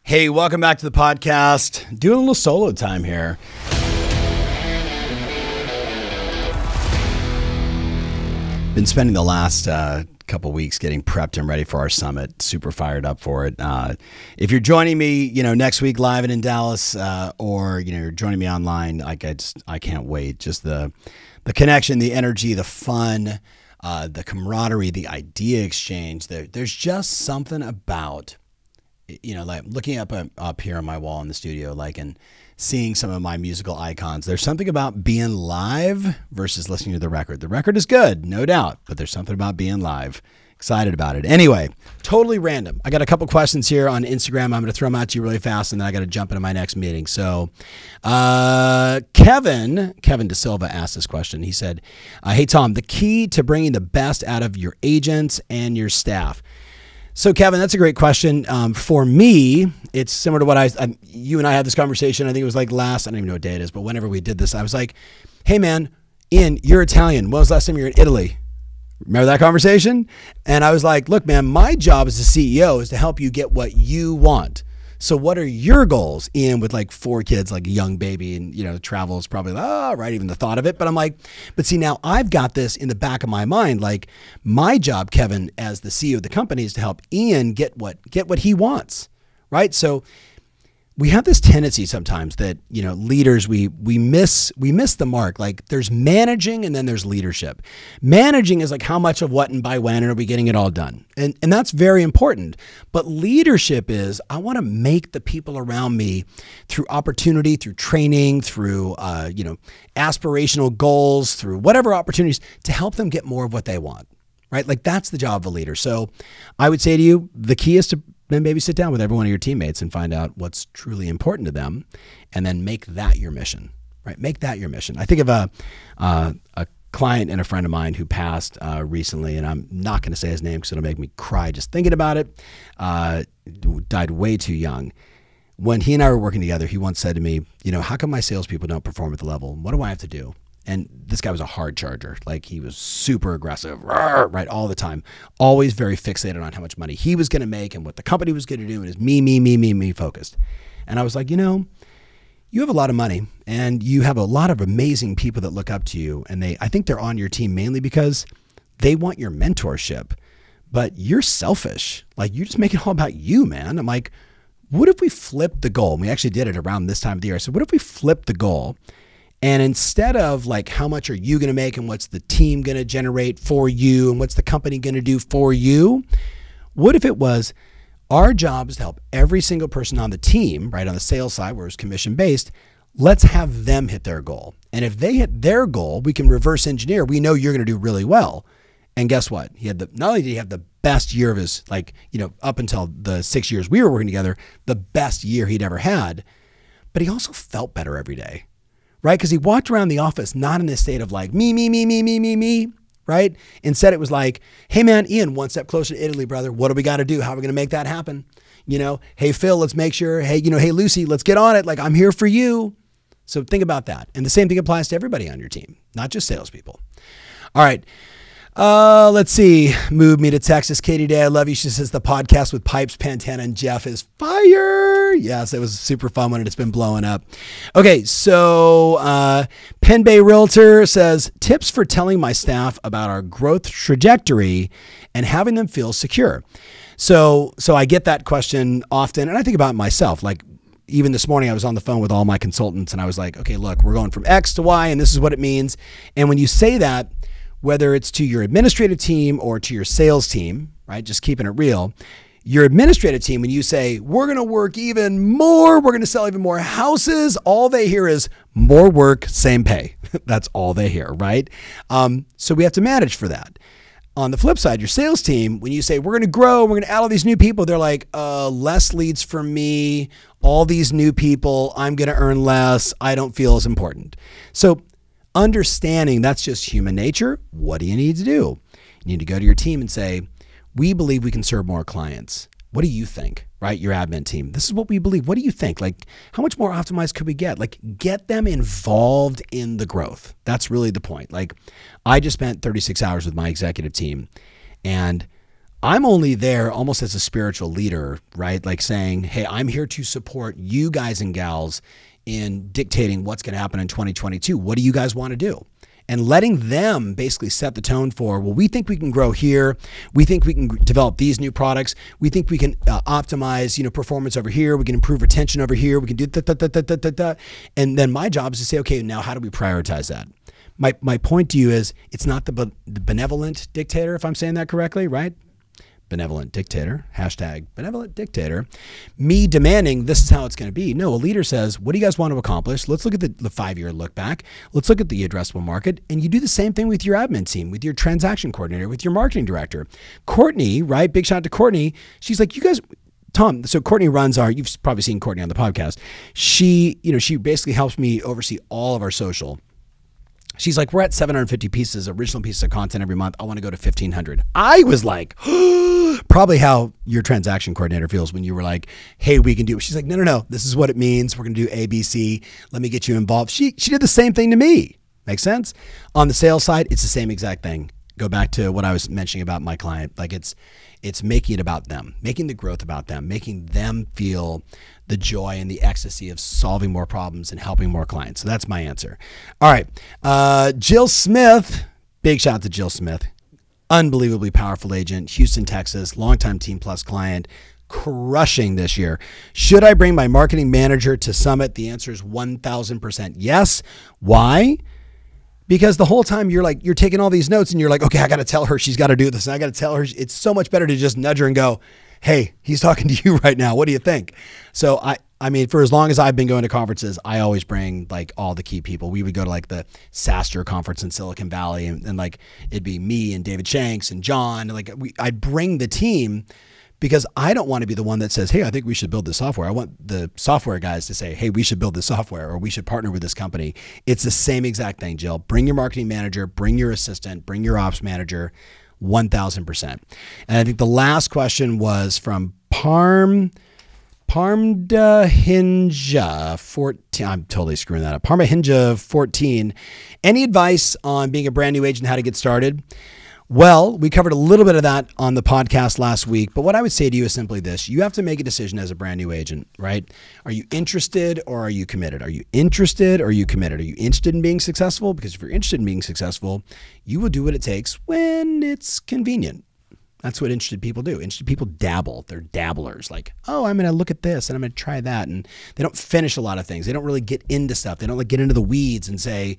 Hey, welcome back to the podcast. Doing a little solo time here. Been spending the last couple weeks getting prepped and ready for our summit. Super fired up for it. If you're joining me, next week live and in Dallas, or you're joining me online, I can't wait. Just the connection, the energy, the fun, the camaraderie, the idea exchange. There's just something about, like looking up here on my wall in the studio, and seeing some of my musical icons. There's something about being live versus listening to the record. The record is good, no doubt, but there's something about being live. Excited about it. Anyway, totally random. I got a couple questions here on Instagram. I'm going to throw them out to you really fast, and then I got to jump into my next meeting. So Kevin De Silva asked this question. He said, hey, Tom, the key to bringing the best out of your agents and your staff. So Kevin, that's a great question. For me, it's similar to what you and I had this conversation. I think it was I don't even know what day it is, but whenever we did this, I was like, hey man, Ian, you're Italian. When was the last time you were in Italy? Remember that conversation? And I was like, look, man, my job as a CEO is to help you get what you want. So what are your goals? Ian with 4 kids, a young baby, and travel is probably right, even the thought of it. But I'm like, but see, now I've got this in the back of my mind. My job, Kevin, as the CEO of the company, is to help Ian get what he wants, right? So we have this tendency sometimes that, leaders, we miss the mark. There's managing and then there's leadership. Managing is how much of what and by when, and are we getting it all done? And that's very important. But leadership is, I want to make the people around me through opportunity, through training, through, aspirational goals, through whatever opportunities to help them get more of what they want, right? That's the job of a leader. So I would say to you, the key is to then maybe sit down with every one of your teammates and find out what's truly important to them, and then make that your mission, right? Make that your mission. I think of a client and a friend of mine who passed recently, and I'm not going to say his name because it'll make me cry just thinking about it. Died way too young. When he and I were working together, he once said to me, how come my salespeople don't perform at the level? What do I have to do? And this guy was a hard charger. He was super aggressive, right, all the time. Always very fixated on how much money he was going to make and what the company was going to do, and is me focused. And I was like, you have a lot of money and you have a lot of amazing people that look up to you. And I think they're on your team mainly because they want your mentorship, but you're selfish. You just make it all about you, man. I'm like, what if we flipped the goal? And we actually did it around this time of the year. I said, what if we flipped the goal? And instead of how much are you going to make and what's the team going to generate for you and what's the company going to do for you, what if it was our job is to help every single person on the team, right, on the sales side where it's commission based, let's have them hit their goal. And if they hit their goal, we can reverse engineer. We know you're going to do really well. And guess what? Not only did he have the best year of his, up until the 6 years we were working together, the best year he'd ever had, but he also felt better every day. Right? Because he walked around the office not in this state of me, right? Instead, it was hey man, Ian, one step closer to Italy, brother. What do we got to do? How are we going to make that happen? Hey Phil, let's make sure, hey Lucy, let's get on it. I'm here for you. So think about that. And the same thing applies to everybody on your team, not just salespeople. All right. Let's see. Move me to Texas. Katie Day, I love you. She says the podcast with Pipes, Pantana, and Jeff is fire. Yes, it was super fun when it's been blowing up. Okay, so Penn Bay Realtor says tips for telling my staff about our growth trajectory and having them feel secure. So I get that question often, and I think about it myself. Even this morning, I was on the phone with all my consultants, and I was like, okay, look, we're going from X to Y, and this is what it means. And when you say that, whether it's to your administrative team or to your sales team, right? Just keeping it real. Your administrative team, when you say, we're going to work even more, we're going to sell even more houses, all they hear is more work, same pay. That's all they hear, right? So we have to manage for that. On the flip side, your sales team, when you say, we're going to grow, we're going to add all these new people, they're like, less leads for me, all these new people, I'm going to earn less, I don't feel as important. So understanding that's just human nature. What do you need to do? You need to go to your team and say, we believe we can serve more clients. What do you think, right? Your admin team. This is what we believe. What do you think? How much more optimized could we get? Get them involved in the growth. That's really the point. I just spent 36 hours with my executive team, and I'm only there almost as a spiritual leader, right? Like saying, hey, I'm here to support you guys and gals in dictating what's going to happen in 2022. What do you guys want to do? And letting them basically set the tone for, well, we think we can grow here. We think we can develop these new products. We think we can optimize, performance over here. We can improve retention over here. We can do that. And then my job is to say, okay, now how do we prioritize that? My point to you is it's not the benevolent dictator, if I'm saying that correctly, right? Benevolent dictator, hashtag benevolent dictator, me demanding this is how it's going to be. No, a leader says, what do you guys want to accomplish? Let's look at the 5-year look back. Let's look at the addressable market. And you do the same thing with your admin team, with your transaction coordinator, with your marketing director. Courtney, right? Big shout out to Courtney. She's like, you guys, Tom, so Courtney runs you've probably seen Courtney on the podcast. She basically helps me oversee all of our social. She's like, we're at 750 original pieces of content every month. I want to go to 1,500. I was like, probably how your transaction coordinator feels when you were like, hey, we can do it. She's like, no, this is what it means. We're going to do A, B, C. Let me get you involved. She did the same thing to me. Make sense? On the sales side, it's the same exact thing. Go back to what I was mentioning about my client. Like it's making it about them, making the growth about them, making them feel the joy and the ecstasy of solving more problems and helping more clients. So that's my answer. All right. Jill Smith, big shout out to Jill Smith. Unbelievably powerful agent, Houston, Texas, longtime Team Plus client, crushing this year. Should I bring my marketing manager to Summit? The answer is 1,000% yes. Why? Because the whole time you're taking all these notes and you're like, okay, I got to tell her she's got to do this. And I got to tell her. It's so much better to just nudge her and go, hey, he's talking to you right now. What do you think? So I mean, for as long as I've been going to conferences, I always bring like all the key people. We would go to like the SaaStr conference in Silicon Valley and like it'd be me and David Shanks and John. And like I'd bring the team because I don't want to be the one that says, hey, I think we should build this software. I want the software guys to say, hey, we should build this software or we should partner with this company. It's the same exact thing, Jill. Bring your marketing manager, bring your assistant, bring your ops manager, 1,000%. And I think the last question was from Parmdahinja 14. I'm totally screwing that up. Parmahinja 14. Any advice on being a brand new agent, how to get started? Well, we covered a little bit of that on the podcast last week, but what I would say to you is simply this. You have to make a decision as a brand new agent, right? Are you interested or are you committed? Are you interested or are you committed? Are you interested in being successful? Because if you're interested in being successful, you will do what it takes when it's convenient. That's what interested people do. Interested people dabble. They're dabblers. Like, oh, I'm going to look at this and I'm going to try that. And they don't finish a lot of things. They don't really get into stuff. They don't like get into the weeds and say,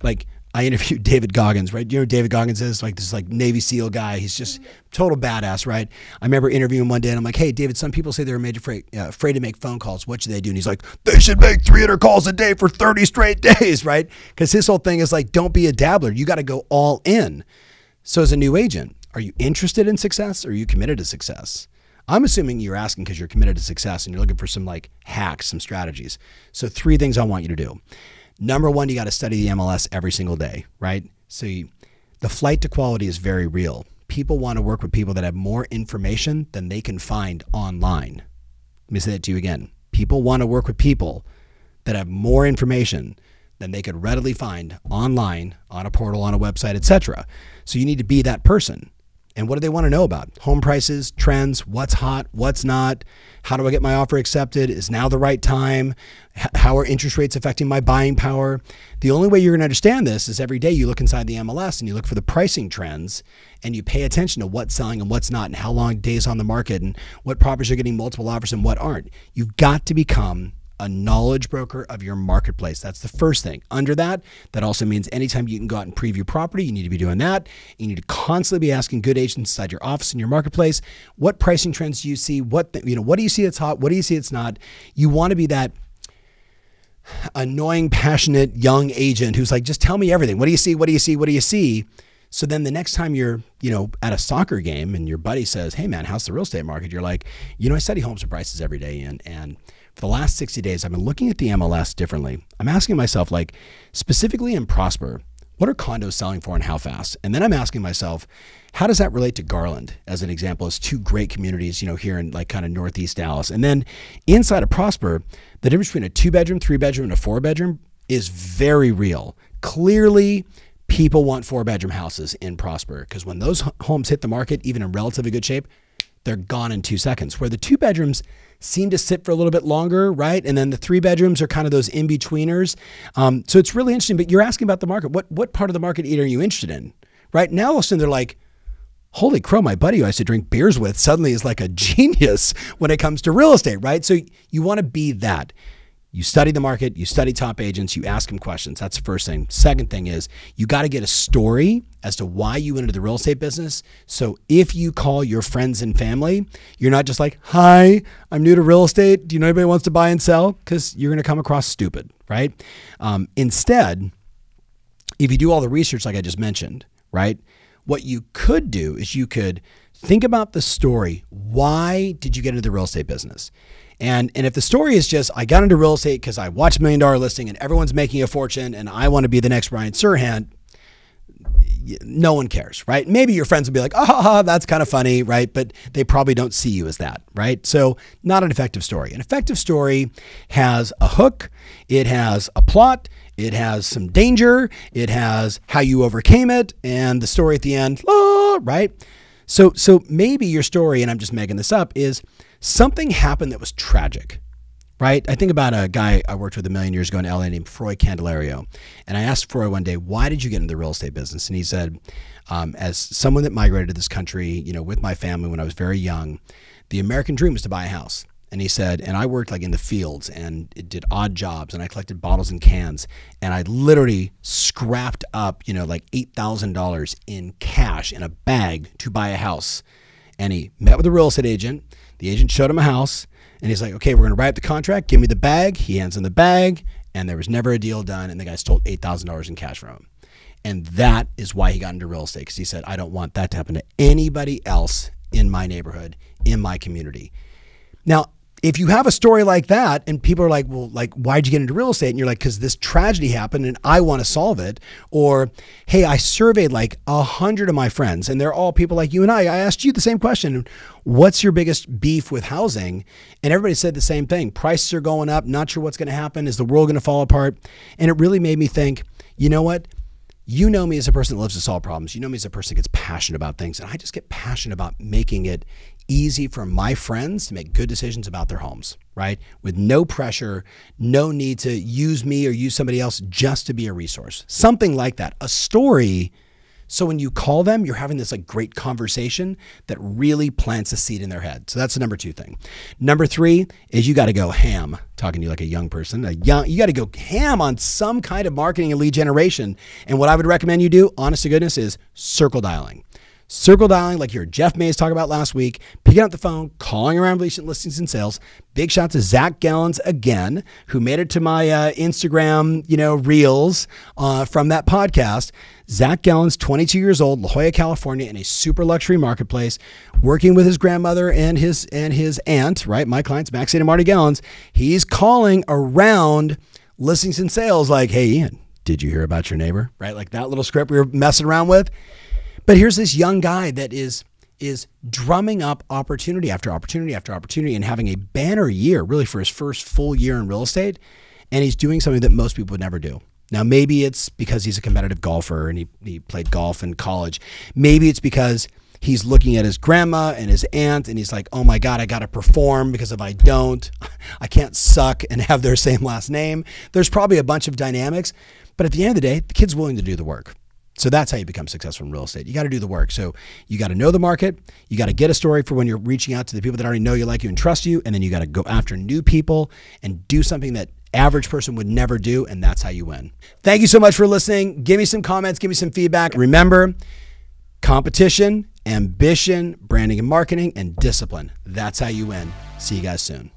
like, I interviewed David Goggins, right? Do you know who David Goggins is? Like this like Navy SEAL guy. He's just total badass, right? I remember interviewing him one day and I'm like, hey, David, some people say they're afraid to make phone calls. What should they do? And he's like, they should make 300 calls a day for 30 straight days, right? Because his whole thing is like, don't be a dabbler. You got to go all in. So as a new agent, are you interested in success or are you committed to success? I'm assuming you're asking because you're committed to success and you're looking for some like hacks, some strategies. So 3 things I want you to do. Number 1, you got to study the MLS every single day, right? So the flight to quality is very real. People want to work with people that have more information than they can find online. Let me say that to you again. People want to work with people that have more information than they could readily find online, on a portal, on a website, etc. So you need to be that person. And what do they want to know about? Home prices, trends, what's hot, what's not, how do I get my offer accepted? Is now the right time? How are interest rates affecting my buying power? The only way you're going to understand this is every day you look inside the MLS and you look for the pricing trends and you pay attention to what's selling and what's not and how long days on the market and what properties are getting multiple offers and what aren't. You've got to become a knowledge broker of your marketplace. That's the first thing. Under that also means anytime you can go out and preview property, you need to be doing that. You need to constantly be asking good agents inside your office and your marketplace, what pricing trends do you see? What do you see that's hot? What do you see that's not? You want to be that annoying, passionate, young agent who's like, just tell me everything. What do you see? What do you see? What do you see? So then the next time you're, at a soccer game and your buddy says, hey man, how's the real estate market? You're like, I study homes and prices every day. And for the last 60 days, I've been looking at the MLS differently. I'm asking myself, like, specifically in Prosper, what are condos selling for and how fast? And then I'm asking myself, how does that relate to Garland, as an example, as 2 great communities, here in like kind of Northeast Dallas. And then inside of Prosper, the difference between a 2-bedroom, 3-bedroom, and a 4-bedroom is very real. Clearly, people want 4-bedroom houses in Prosper because when those homes hit the market, even in relatively good shape, they're gone in 2 seconds. Where the 2 bedrooms seem to sit for a little bit longer, right? And then the 3 bedrooms are kind of those in-betweeners. So it's really interesting, but you're asking about the market. What part of the market are you interested in? Right now, all of a sudden they're like, holy crow, my buddy who I used to drink beers with suddenly is like a genius when it comes to real estate, right? So you want to be that. You study the market, you study top agents, you ask them questions. That's the first thing. Second thing is you got to get a story as to why you went into the real estate business. So if you call your friends and family, you're not just like, hi, I'm new to real estate. Do you know anybody who wants to buy and sell? Because you're going to come across stupid, right? Instead, if you do all the research like I just mentioned, right? What you could do is you could think about the story. Why did you get into the real estate business? And if the story is just, I got into real estate because I watched $1 Million Listing and everyone's making a fortune and I want to be the next Brian Serhant, no one cares, right? Maybe your friends will be like, oh, that's kind of funny, right? But they probably don't see you as that, right? So not an effective story. An effective story has a hook. It has a plot. It has some danger. It has how you overcame it. And the story at the end, right? So maybe your story, and I'm just making this up, is something happened that was tragic, right? I think about a guy I worked with a million years ago in LA named Freud Candelario. And I asked Freud one day, why did you get into the real estate business? And he said, as someone that migrated to this country, with my family when I was very young, the American dream was to buy a house. And he said, and I worked like in the fields and it did odd jobs and I collected bottles and cans and I literally scrapped up, like $8,000 in cash in a bag to buy a house. And he met with a real estate agent. The agent showed him a house and he's like, okay, we're going to write up the contract. Give me the bag. He hands him the bag and there was never a deal done. And the guy stole $8,000 in cash from him. And that is why he got into real estate. Because he said, I don't want that to happen to anybody else in my neighborhood, in my community. Now, if you have a story like that and people are like, well, like, why'd you get into real estate? And you're like, because this tragedy happened and I want to solve it. Or, hey, I surveyed like 100 of my friends and they're all people like you and I. I asked you the same question. What's your biggest beef with housing? And everybody said the same thing. Prices are going up. Not sure what's going to happen. Is the world going to fall apart? And it really made me think, you know what? You know me as a person that loves to solve problems. You know me as a person that gets passionate about things. And I just get passionate about making it easy for my friends to make good decisions about their homes, right? With no pressure, no need to use me or use somebody else just to be a resource. Something like that. A story. So when you call them, you're having this like great conversation that really plants a seed in their head. So that's the number 2 thing. Number 3 is you got to go ham. Talking to you like a young person, you got to go ham on some kind of marketing and lead generation. And what I would recommend you do, honest to goodness, is circle dialing. Circle dialing like you heard Jeff Mays talk about last week, picking up the phone, calling around recent listings and sales. Big shout to Zach Gallons again, who made it to my Instagram, reels from that podcast. Zach Gallons, 22 years old, La Jolla, California, in a super luxury marketplace, working with his grandmother and his aunt, right? My clients, Maxine and Marty Gallons. He's calling around listings and sales like, hey, Ian, did you hear about your neighbor? Right? Like that little script we were messing around with. But here's this young guy that is drumming up opportunity after opportunity after opportunity and having a banner year, really for his first full year in real estate. And he's doing something that most people would never do. Now, maybe it's because he's a competitive golfer and he played golf in college. Maybe it's because he's looking at his grandma and his aunt and he's like, oh my God, I got to perform because if I don't, I can't suck and have their same last name. There's probably a bunch of dynamics. But at the end of the day, the kid's willing to do the work. So that's how you become successful in real estate. You got to do the work. So you got to know the market. You got to get a story for when you're reaching out to the people that already know you, like you, and trust you. And then you got to go after new people and do something that average person would never do. And that's how you win. Thank you so much for listening. Give me some comments. Give me some feedback. Remember, competition, ambition, branding and marketing, and discipline. That's how you win. See you guys soon.